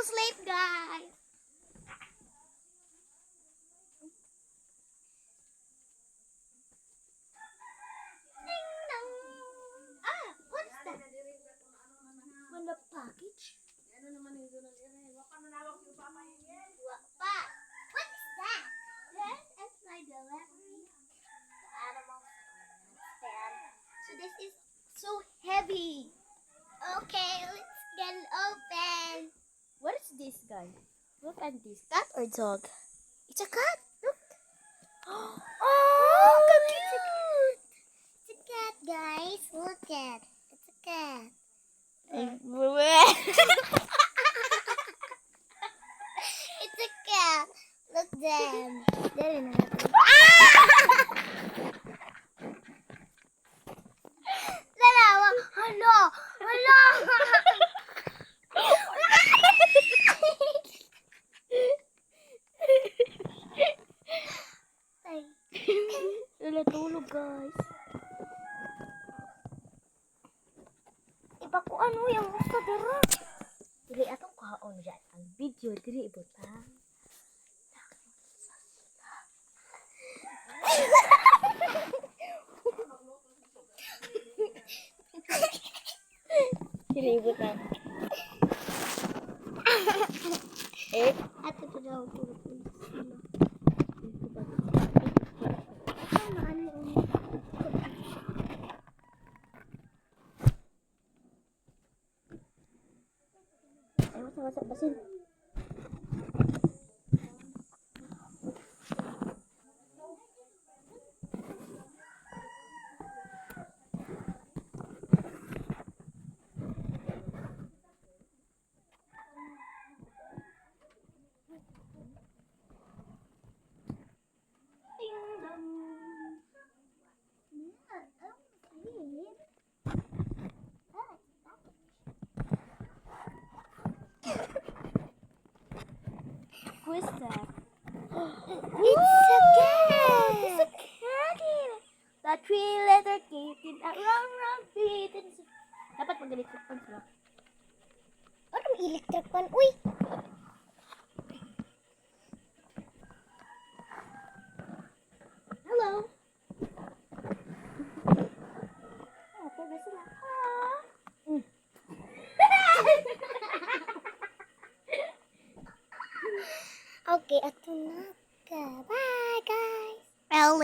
sleep, guys. Ding dong. Ah, what's that? On the package? Pa, what is that? Yes, it's my delivery. The animal fan. So this is so heavy. Okay, let's get it open. What is this, guy? Look at this. Cat or dog? It's a cat. Look. Oh, how cute! It's a cat, guys. Look at. It's a cat. It's a cat. Look them. They're in a Lalawa. Hello. Hello. Wala tulog, guys. Iba ko ano yung gusto dira. Dili atong kaon dyan. Ang video dili ibutang. Dili ibutang. Ato to daw tulog sila. Ay, wasa basin. Who is that? It's a cat. It's a cat. The three-letter kitten, a round kitten. Dapat mag-electric pan sila. Anong electric pan? Uy! Hello. Oh, pwede sila. Okay, ato